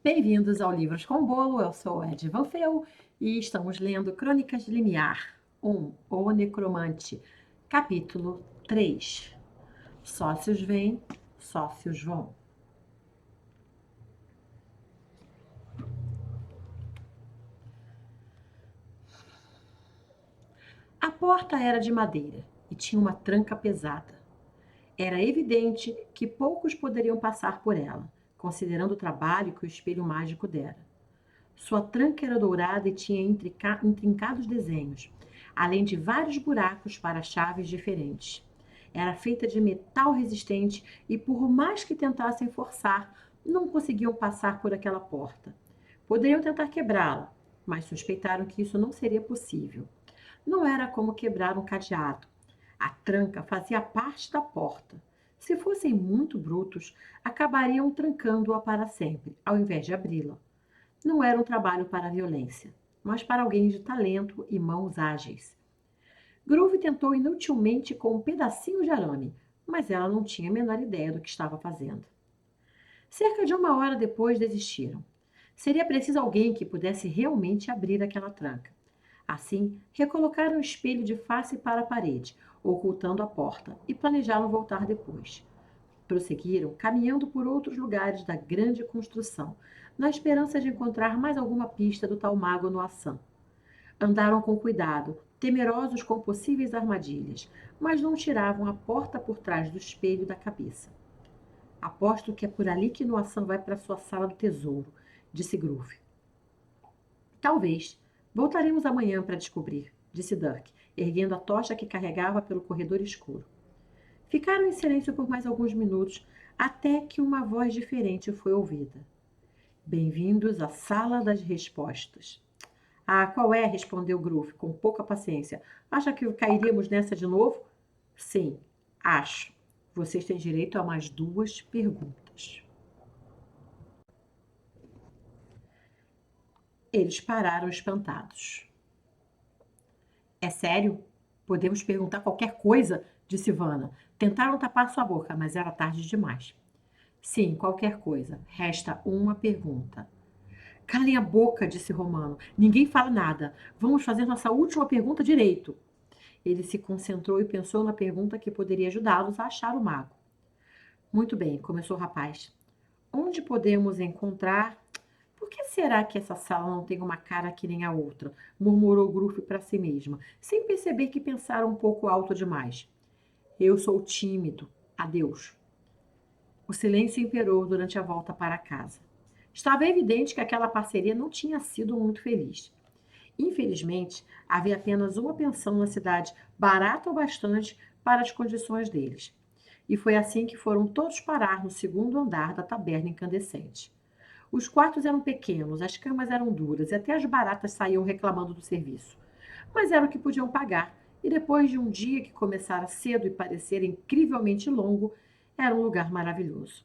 Bem-vindos ao Livros com Bolo, eu sou Ed Van Fel e estamos lendo Crônicas de Limiar 1, O Necromante, capítulo 3. Sócios vêm, sócios vão. A porta era de madeira e tinha uma tranca pesada. Era evidente que poucos poderiam passar por ela, considerando o trabalho que o espelho mágico dera. Sua tranca era dourada e tinha intrincados desenhos, além de vários buracos para chaves diferentes. Era feita de metal resistente e, por mais que tentassem forçar, não conseguiam passar por aquela porta. Poderiam tentar quebrá-la, mas suspeitaram que isso não seria possível. Não era como quebrar um cadeado. A tranca fazia parte da porta. Se fossem muito brutos, acabariam trancando-a para sempre, ao invés de abri-la. Não era um trabalho para a violência, mas para alguém de talento e mãos ágeis. Groove tentou inutilmente com um pedacinho de arame, mas ela não tinha a menor ideia do que estava fazendo. Cerca de 1 hora depois desistiram. Seria preciso alguém que pudesse realmente abrir aquela tranca. Assim, recolocaram o espelho de face para a parede, ocultando a porta, e planejaram voltar depois. Prosseguiram, caminhando por outros lugares da grande construção, na esperança de encontrar mais alguma pista do tal mago no Assam. Andaram com cuidado, temerosos com possíveis armadilhas, mas não tiravam a porta por trás do espelho da cabeça. Aposto que é por ali que Noação vai para sua sala do tesouro, disse Groove. Talvez. Voltaremos amanhã para descobrir, disse Dirk, erguendo a tocha que carregava pelo corredor escuro. Ficaram em silêncio por mais alguns minutos, até que uma voz diferente foi ouvida. Bem-vindos à sala das respostas. Ah, qual é? Respondeu Groove, com pouca paciência. Acha que cairíamos nessa de novo? Sim, acho. Vocês têm direito a mais 2 perguntas. Eles pararam espantados. É sério? Podemos perguntar qualquer coisa? Disse Ivana. Tentaram tapar sua boca, mas era tarde demais. Sim, qualquer coisa. Resta uma pergunta. Calem a boca, disse Romano. Ninguém fala nada. Vamos fazer nossa última pergunta direito. Ele se concentrou e pensou na pergunta que poderia ajudá-los a achar o mago. Muito bem, começou o rapaz. Onde podemos encontrar... Por que será que essa sala não tem uma cara que nem a outra? Murmurou Gruff para si mesma, sem perceber que pensara um pouco alto demais. Eu sou tímido. Adeus. O silêncio imperou durante a volta para casa. Estava evidente que aquela parceria não tinha sido muito feliz. Infelizmente, havia apenas uma pensão na cidade, barata o bastante para as condições deles. E foi assim que foram todos parar no segundo andar da taberna incandescente. Os quartos eram pequenos, as camas eram duras e até as baratas saíam reclamando do serviço. Mas era o que podiam pagar, e depois de um dia que começara cedo e parecera incrivelmente longo, era um lugar maravilhoso.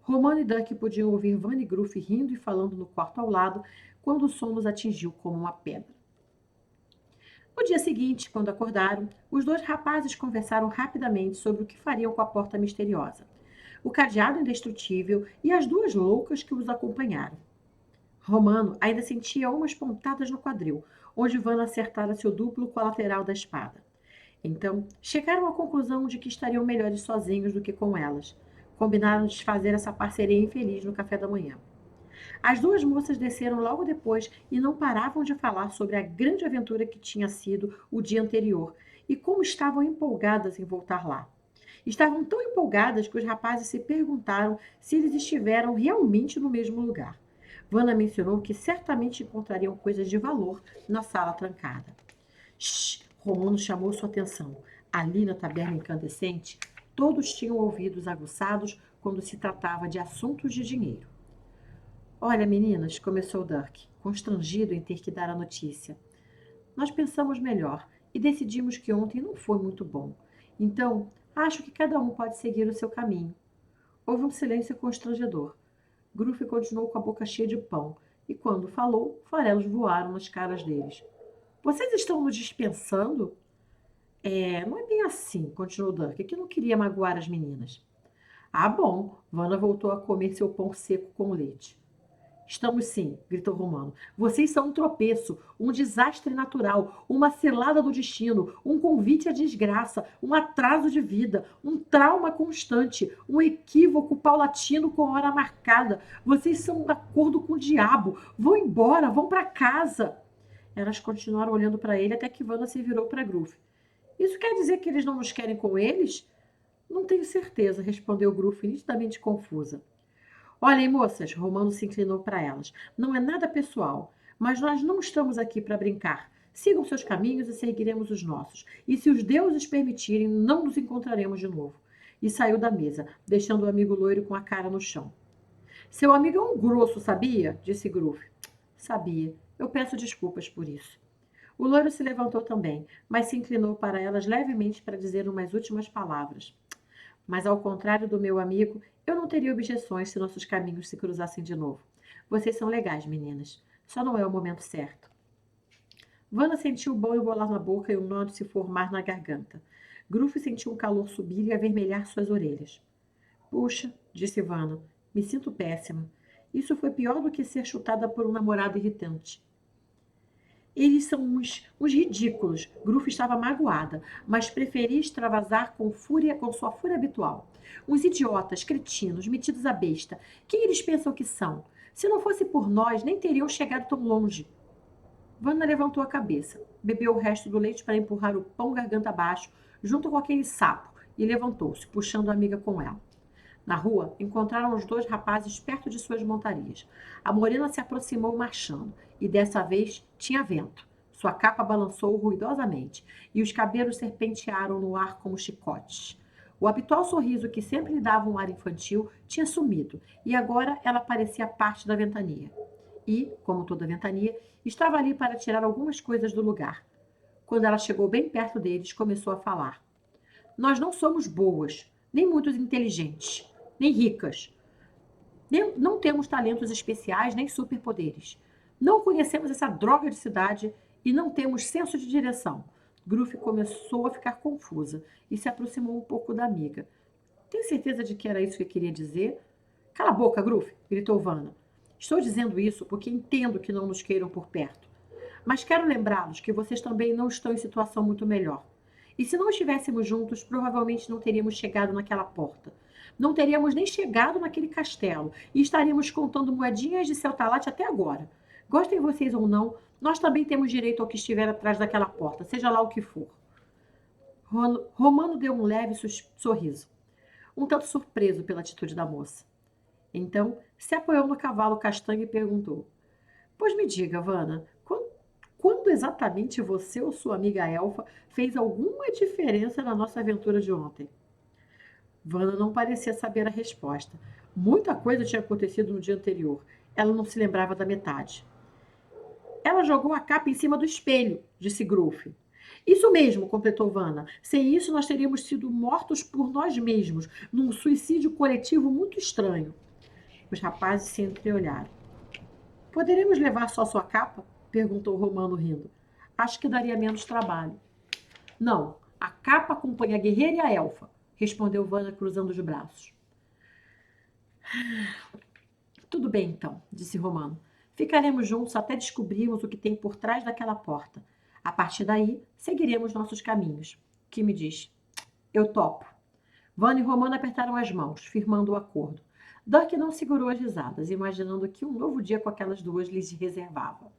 Romano e Duck podiam ouvir Van e Gruff rindo e falando no quarto ao lado, quando o som os atingiu como uma pedra. No dia seguinte, quando acordaram, os 2 rapazes conversaram rapidamente sobre o que fariam com a porta misteriosa, o cadeado indestrutível e as 2 loucas que os acompanharam. Romano ainda sentia umas pontadas no quadril, onde Vanna acertara seu duplo com a lateral da espada. Então, chegaram à conclusão de que estariam melhores sozinhos do que com elas. Combinaram desfazer essa parceria infeliz no café da manhã. As 2 moças desceram logo depois e não paravam de falar sobre a grande aventura que tinha sido o dia anterior e como estavam empolgadas em voltar lá. Estavam tão empolgadas que os rapazes se perguntaram se eles estiveram realmente no mesmo lugar. Vanna mencionou que certamente encontrariam coisas de valor na sala trancada. Shh! Romano chamou sua atenção. Ali na taberna incandescente, todos tinham ouvidos aguçados quando se tratava de assuntos de dinheiro. Olha, meninas, começou Dirk, constrangido em ter que dar a notícia. Nós pensamos melhor e decidimos que ontem não foi muito bom. Então, acho que cada um pode seguir o seu caminho. Houve um silêncio constrangedor. Gruff continuou com a boca cheia de pão, e quando falou, farelos voaram nas caras deles. Vocês estão nos dispensando? Não é bem assim, continuou Dirk, que não queria magoar as meninas. Ah, bom, Vanna voltou a comer seu pão seco com leite. Estamos sim, gritou Romano. Vocês são um tropeço, um desastre natural, uma cilada do destino, um convite à desgraça, um atraso de vida, um trauma constante, um equívoco paulatino com hora marcada. Vocês são um acordo com o diabo. Vão embora, vão para casa. Elas continuaram olhando para ele até que Wanda se virou para Gruff. Isso quer dizer que eles não nos querem com eles? Não tenho certeza, respondeu Gruff, nitidamente confusa. Olhem, moças, Romano se inclinou para elas. Não é nada pessoal, mas nós não estamos aqui para brincar. Sigam seus caminhos e seguiremos os nossos. E se os deuses permitirem, não nos encontraremos de novo. E saiu da mesa, deixando o amigo loiro com a cara no chão. Seu amigo é um grosso, sabia? Disse Gruff. Sabia. Eu peço desculpas por isso. O loiro se levantou também, mas se inclinou para elas levemente para dizer umas últimas palavras. Mas, ao contrário do meu amigo, eu não teria objeções se nossos caminhos se cruzassem de novo. Vocês são legais, meninas. Só não é o momento certo. Wanda sentiu o bom embolar na boca e um nó de se formar na garganta. Gruff sentiu um calor subir e avermelhar suas orelhas. Puxa, disse Wanda, me sinto péssima. Isso foi pior do que ser chutada por um namorado irritante. Eles são uns ridículos. Gruff estava magoada, mas preferia extravasar com sua fúria habitual. Uns idiotas, cretinos, metidos à besta. Quem eles pensam que são? Se não fosse por nós, nem teriam chegado tão longe. Wanda levantou a cabeça, bebeu o resto do leite para empurrar o pão garganta abaixo, junto com aquele sapo, e levantou-se, puxando a amiga com ela. Na rua, encontraram os dois rapazes perto de suas montarias. A morena se aproximou marchando, e dessa vez tinha vento. Sua capa balançou ruidosamente, e os cabelos serpentearam no ar como chicotes. O habitual sorriso que sempre lhe dava um ar infantil tinha sumido, e agora ela parecia parte da ventania. E, como toda ventania, estava ali para tirar algumas coisas do lugar. Quando ela chegou bem perto deles, começou a falar. Nós não somos boas, nem muito inteligentes, nem ricas. Não temos talentos especiais, nem superpoderes. Não conhecemos essa droga de cidade e não temos senso de direção. Gruff começou a ficar confusa e se aproximou um pouco da amiga. Tem certeza de que era isso que queria dizer? Cala a boca, Gruff, gritou Vanna. Estou dizendo isso porque entendo que não nos queiram por perto. Mas quero lembrá-los que vocês também não estão em situação muito melhor. E se não estivéssemos juntos, provavelmente não teríamos chegado naquela porta. Não teríamos nem chegado naquele castelo e estaríamos contando moedinhas de seu talate até agora. Gostem vocês ou não, nós também temos direito ao que estiver atrás daquela porta, seja lá o que for. Romano deu um leve sorriso, um tanto surpreso pela atitude da moça. Então, se apoiou no cavalo castanho e perguntou: Pois me diga, Vanna, quando exatamente você ou sua amiga elfa fez alguma diferença na nossa aventura de ontem? Vanna não parecia saber a resposta. Muita coisa tinha acontecido no dia anterior. Ela não se lembrava da metade. Ela jogou a capa em cima do espelho, disse Gruff. Isso mesmo, completou Vanna. Sem isso, nós teríamos sido mortos por nós mesmos, num suicídio coletivo muito estranho. Os rapazes se entreolharam. Poderemos levar só sua capa? Perguntou Romano rindo. Acho que daria menos trabalho. Não, a capa acompanha a guerreira e a elfa, respondeu Vanna cruzando os braços. Tudo bem, então, disse Romano. Ficaremos juntos até descobrirmos o que tem por trás daquela porta. A partir daí, seguiremos nossos caminhos. O que me diz? Eu topo. Vanna e Romano apertaram as mãos, firmando o acordo. Dirk não segurou as risadas, imaginando que um novo dia com aquelas duas lhes reservava.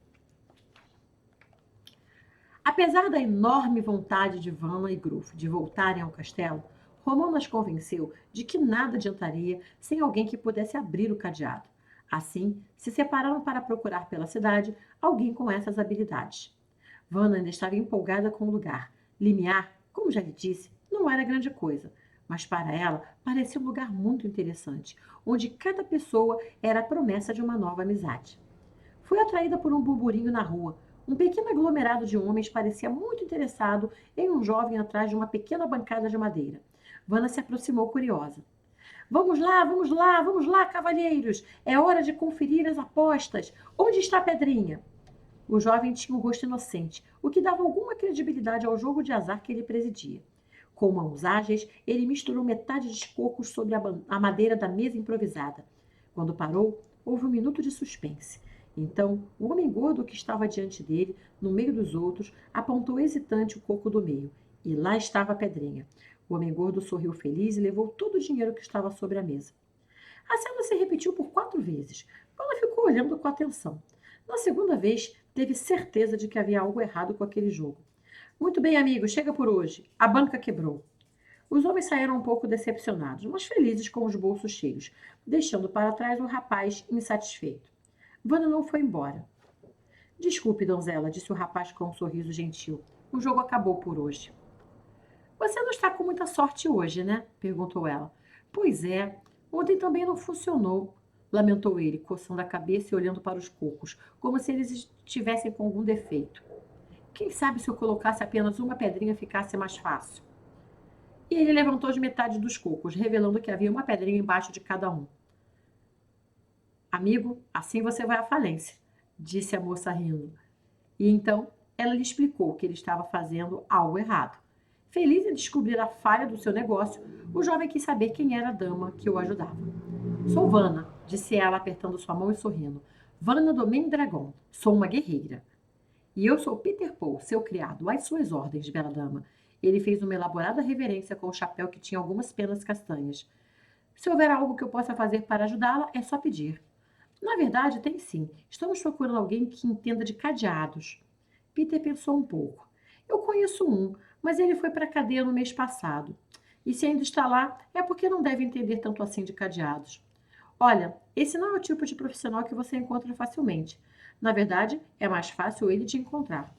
Apesar da enorme vontade de Vanna e Gruff de voltarem ao castelo, Romano as convenceu de que nada adiantaria sem alguém que pudesse abrir o cadeado. Assim, se separaram para procurar pela cidade alguém com essas habilidades. Vanna ainda estava empolgada com o lugar. Limiar, como já lhe disse, não era grande coisa, mas para ela parecia um lugar muito interessante, onde cada pessoa era a promessa de uma nova amizade. Foi atraída por um burburinho na rua. Um pequeno aglomerado de homens parecia muito interessado em um jovem atrás de uma pequena bancada de madeira. Vanna se aproximou curiosa. Vamos lá, cavalheiros! É hora de conferir as apostas. Onde está a pedrinha? O jovem tinha um rosto inocente, o que dava alguma credibilidade ao jogo de azar que ele presidia. Com mãos ágeis, ele misturou metade de cocos sobre a madeira da mesa improvisada. Quando parou, Houve um minuto de suspense. Então, o homem gordo que estava diante dele, no meio dos outros, apontou hesitante o coco do meio. E lá estava a pedrinha. O homem gordo sorriu feliz e levou todo o dinheiro que estava sobre a mesa. A cena se repetiu por 4 vezes. Ela ficou olhando com atenção. Na segunda vez, teve certeza de que havia algo errado com aquele jogo. Muito bem, amigo, chega por hoje. A banca quebrou. Os homens saíram um pouco decepcionados, mas felizes com os bolsos cheios, deixando para trás o rapaz insatisfeito. Vana não foi embora. Desculpe, donzela, disse o rapaz com um sorriso gentil. O jogo acabou por hoje. Você não está com muita sorte hoje, né? Perguntou ela. Pois é, ontem também não funcionou, lamentou ele, coçando a cabeça e olhando para os cocos, como se eles estivessem com algum defeito. Quem sabe se eu colocasse apenas uma pedrinha ficasse mais fácil? E ele levantou de metade dos cocos, revelando que havia uma pedrinha embaixo de cada um. Amigo, assim você vai à falência, disse a moça rindo. E então ela lhe explicou que ele estava fazendo algo errado. Feliz em descobrir a falha do seu negócio, o jovem quis saber quem era a dama que o ajudava. Sou Vana, disse ela, apertando sua mão e sorrindo. Vana do Mendragon. Sou uma guerreira. E eu sou Peter Paul, seu criado. Às suas ordens, bela dama. Ele fez uma elaborada reverência com o chapéu que tinha algumas penas castanhas. Se houver algo que eu possa fazer para ajudá-la, é só pedir. Na verdade, tem sim. Estamos procurando alguém que entenda de cadeados. Peter pensou um pouco. Eu conheço um, mas ele foi para a cadeia no mês passado. E se ainda está lá, é porque não deve entender tanto assim de cadeados. Olha, esse não é o tipo de profissional que você encontra facilmente. Na verdade, é mais fácil ele te encontrar.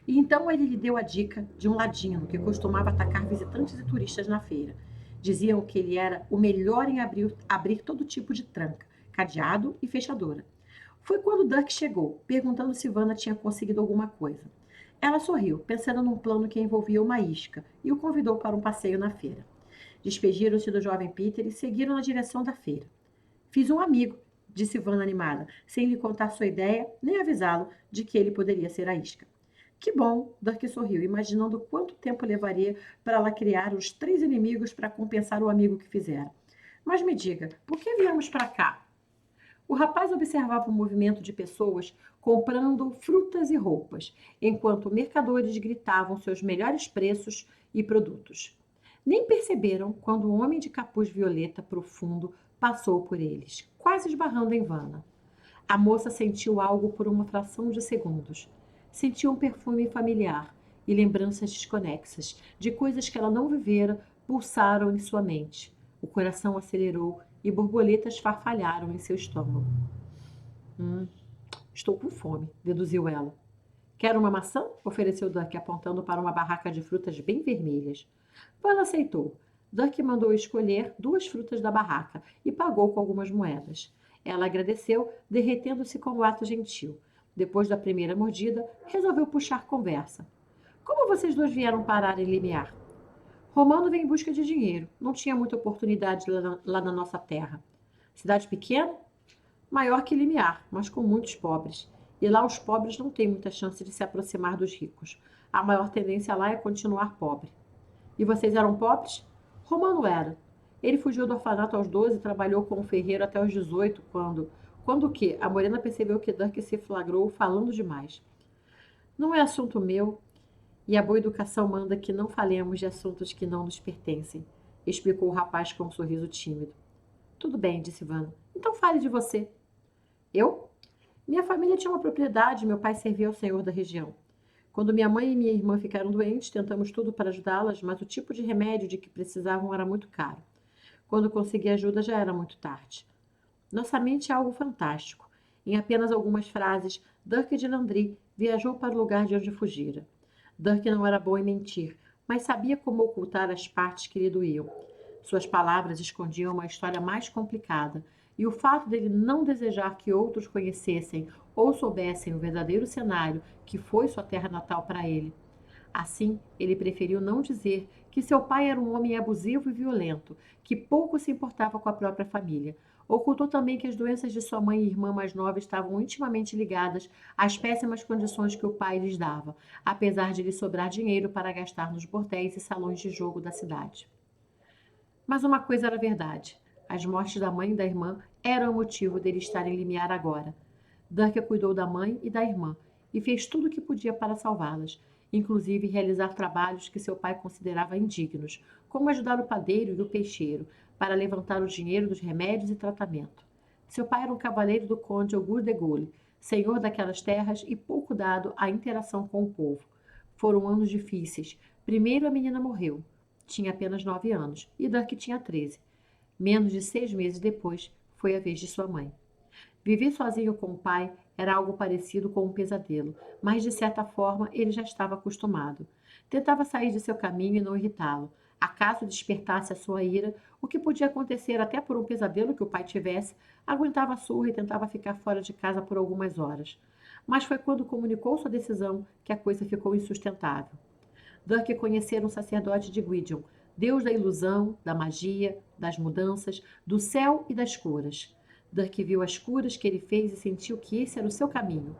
E então ele lhe deu a dica de um ladino que costumava atacar visitantes e turistas na feira. Diziam que ele era o melhor em abrir todo tipo de tranca, cadeado e fechadura. Foi quando Dirk chegou, perguntando se Vanna tinha conseguido alguma coisa. Ela sorriu, pensando num plano que envolvia uma isca, e o convidou para um passeio na feira. Despediram-se do jovem Peter e seguiram na direção da feira. Fiz um amigo, disse Vanna animada, sem lhe contar sua ideia, nem avisá-lo de que ele poderia ser a isca. Que bom, Dirk sorriu, imaginando quanto tempo levaria para ela criar os 3 inimigos para compensar o amigo que fizera. Mas me diga, por que viemos para cá? O rapaz observava o movimento de pessoas comprando frutas e roupas, enquanto mercadores gritavam seus melhores preços e produtos. Nem perceberam quando o homem de capuz violeta profundo passou por eles, quase esbarrando em Vanna. A moça sentiu algo por uma fração de segundos. Sentiu um perfume familiar e lembranças desconexas de coisas que ela não vivera pulsaram em sua mente. O coração acelerou e borboletas farfalharam em seu estômago. Estou com fome, deduziu ela. Quer uma maçã? Ofereceu Duck, apontando para uma barraca de frutas bem vermelhas. Vala aceitou. Duck mandou escolher 2 frutas da barraca e pagou com algumas moedas. Ela agradeceu, derretendo-se com um ato gentil. Depois da primeira mordida, resolveu puxar conversa. Como vocês dois vieram parar em Limiar? Romano vem em busca de dinheiro. Não tinha muita oportunidade lá na nossa terra. Cidade pequena? Maior que Limiar, mas com muitos pobres. E lá os pobres não têm muita chance de se aproximar dos ricos. A maior tendência lá é continuar pobre. E vocês eram pobres? Romano era. Ele fugiu do orfanato aos 12 e trabalhou como ferreiro até os 18, quando... Quando o quê? A morena percebeu que Dirk se flagrou falando demais. Não é assunto meu, e a boa educação manda que não falemos de assuntos que não nos pertencem, explicou o rapaz com um sorriso tímido. Tudo bem, disse Vanna. Então fale de você. Eu? Minha família tinha uma propriedade e meu pai servia ao senhor da região. Quando minha mãe e minha irmã ficaram doentes, tentamos tudo para ajudá-las, mas o tipo de remédio de que precisavam era muito caro. Quando consegui ajuda, já era muito tarde. Nossa mente é algo fantástico. Em apenas algumas frases, Dirk de Landry viajou para o lugar de onde fugira. Dirk não era bom em mentir, mas sabia como ocultar as partes que lhe doíam. Suas palavras escondiam uma história mais complicada, e o fato dele não desejar que outros conhecessem ou soubessem o verdadeiro cenário que foi sua terra natal para ele. Assim, ele preferiu não dizer que seu pai era um homem abusivo e violento, que pouco se importava com a própria família. Ocultou também que as doenças de sua mãe e irmã mais nova estavam intimamente ligadas às péssimas condições que o pai lhes dava, apesar de lhe sobrar dinheiro para gastar nos bordéis e salões de jogo da cidade. Mas uma coisa era verdade. As mortes da mãe e da irmã eram o motivo dele estar em limiar agora. Dirk cuidou da mãe e da irmã e fez tudo o que podia para salvá-las, inclusive realizar trabalhos que seu pai considerava indignos, como ajudar o padeiro e o peixeiro para levantar o dinheiro dos remédios e tratamento. Seu pai era um cavaleiro do conde Auguste de Gaulle, senhor daquelas terras e pouco dado à interação com o povo. Foram anos difíceis. Primeiro a menina morreu. Tinha apenas 9 anos e Dirk tinha 13. Menos de 6 meses depois, foi a vez de sua mãe. Viver sozinho com o pai era algo parecido com um pesadelo, mas de certa forma ele já estava acostumado. Tentava sair de seu caminho e não irritá-lo. Acaso despertasse a sua ira, o que podia acontecer até por um pesadelo que o pai tivesse, aguentava a surra e tentava ficar fora de casa por algumas horas. Mas foi quando comunicou sua decisão que a coisa ficou insustentável. Dirk conhecera um sacerdote de Gwydion, deus da ilusão, da magia, das mudanças, do céu e das curas. Dirk viu as curas que ele fez e sentiu que esse era o seu caminho.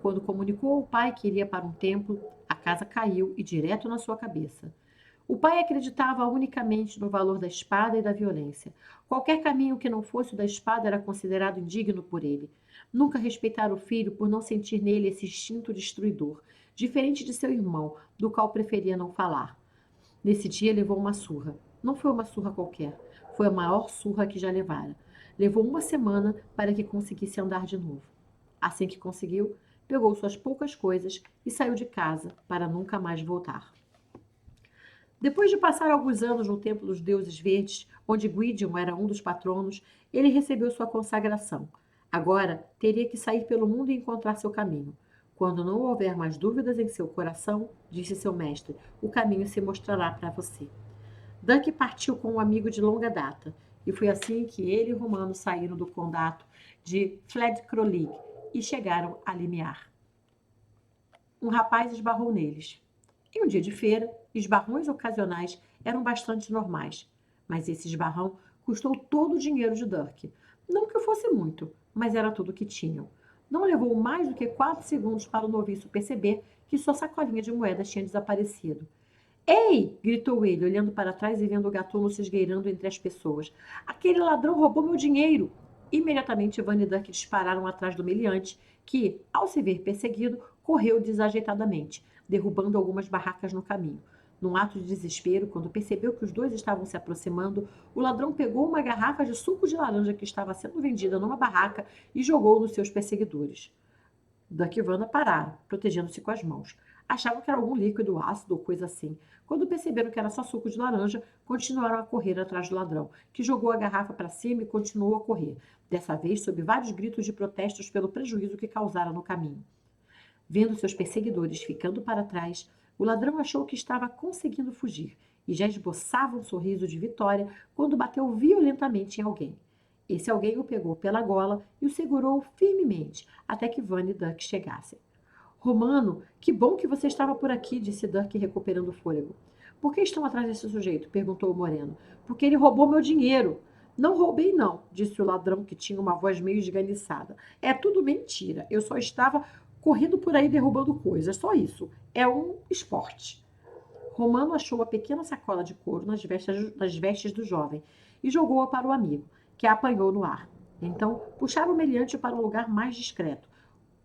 Quando comunicou ao pai que iria para um templo, a casa caiu e direto na sua cabeça. O pai acreditava unicamente no valor da espada e da violência. Qualquer caminho que não fosse o da espada era considerado indigno por ele. Nunca respeitara o filho por não sentir nele esse instinto destruidor, diferente de seu irmão, do qual preferia não falar. Nesse dia levou uma surra. Não foi uma surra qualquer. Foi a maior surra que já levara. Levou uma semana para que conseguisse andar de novo. Assim que conseguiu, pegou suas poucas coisas e saiu de casa para nunca mais voltar. Depois de passar alguns anos no Templo dos Deuses Verdes, onde Gwydion era um dos patronos, ele recebeu sua consagração. Agora teria que sair pelo mundo e encontrar seu caminho. Quando não houver mais dúvidas em seu coração, disse seu mestre, o caminho se mostrará para você. Dirk partiu com um amigo de longa data, e foi assim que ele e Romano saíram do condado de Fledcrolig e chegaram a Limiar. Um rapaz esbarrou neles. Em um dia de feira, esbarrões ocasionais eram bastante normais, mas esse esbarrão custou todo o dinheiro de Dirk. Não que fosse muito, mas era tudo o que tinham. Não levou mais do que 4 segundos para o noviço perceber que sua sacolinha de moedas tinha desaparecido. Ei! Gritou ele, olhando para trás e vendo o gatuno se esgueirando entre as pessoas. Aquele ladrão roubou meu dinheiro! Imediatamente Ivan e Dirk dispararam atrás do meliante, que, ao se ver perseguido, correu desajeitadamente, derrubando algumas barracas no caminho. Num ato de desespero, quando percebeu que os dois estavam se aproximando, o ladrão pegou uma garrafa de suco de laranja que estava sendo vendida numa barraca e jogou nos seus perseguidores. Dirk e Ivana pararam, protegendo-se com as mãos. Achavam que era algum líquido ácido ou coisa assim. Quando perceberam que era só suco de laranja, continuaram a correr atrás do ladrão, que jogou a garrafa para cima e continuou a correr, dessa vez sob vários gritos de protestos pelo prejuízo que causara no caminho. Vendo seus perseguidores ficando para trás, o ladrão achou que estava conseguindo fugir e já esboçava um sorriso de vitória quando bateu violentamente em alguém. Esse alguém o pegou pela gola e o segurou firmemente até que Van e Dirk chegassem. Romano, que bom que você estava por aqui, disse Dirk recuperando o fôlego. Por que estão atrás desse sujeito? Perguntou o moreno. Porque ele roubou meu dinheiro. Não roubei não, disse o ladrão que tinha uma voz meio esganiçada. É tudo mentira. Eu só estava correndo por aí derrubando coisas, só isso. É um esporte. Romano achou a pequena sacola de couro nas vestes do jovem e jogou-a para o amigo, que a apanhou no ar. Então, puxaram o meliante para um lugar mais discreto,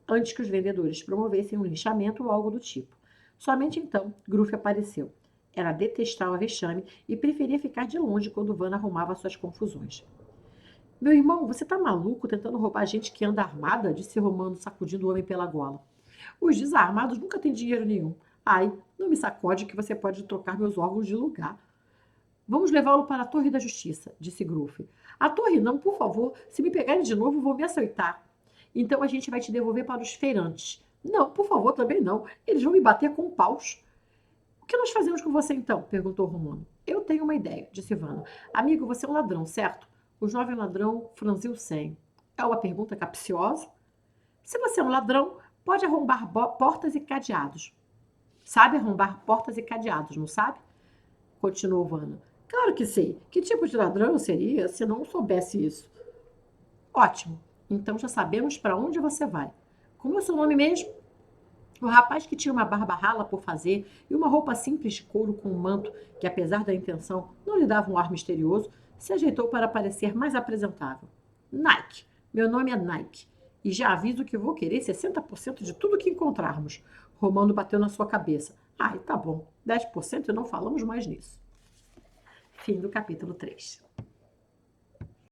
antes que os vendedores promovessem um linchamento ou algo do tipo. Somente então, Gruff apareceu. Ela detestava o vexame e preferia ficar de longe quando Van arrumava suas confusões. Meu irmão, você tá maluco tentando roubar gente que anda armada? Disse Romano, sacudindo o homem pela gola. Os desarmados nunca têm dinheiro nenhum. Ai, não me sacode que você pode trocar meus órgãos de lugar. Vamos levá-lo para a Torre da Justiça, disse Gruff. A torre não, por favor. Se me pegarem de novo, vou me aceitar. Então a gente vai te devolver para os feirantes. Não, por favor, também não. Eles vão me bater com paus. O que nós fazemos com você então? Perguntou Romano. Eu tenho uma ideia, disse Ivana. Amigo, você é um ladrão, certo? O jovem ladrão franziu o senho. É uma pergunta capciosa? Se você é um ladrão, pode arrombar portas e cadeados. Sabe arrombar portas e cadeados, não sabe? Continuou Ivana. Claro que sei. Que tipo de ladrão eu seria se não soubesse isso? Ótimo. Então já sabemos para onde você vai. Como é o seu nome mesmo? O rapaz, que tinha uma barba rala por fazer e uma roupa simples de couro com um manto que, apesar da intenção, não lhe dava um ar misterioso, Se ajeitou para parecer mais apresentável. Nike. Meu nome é Nike. E já aviso que vou querer 60% de tudo que encontrarmos. Romano bateu na sua cabeça. Ai, tá bom. 10% e não falamos mais nisso. Fim do capítulo 3.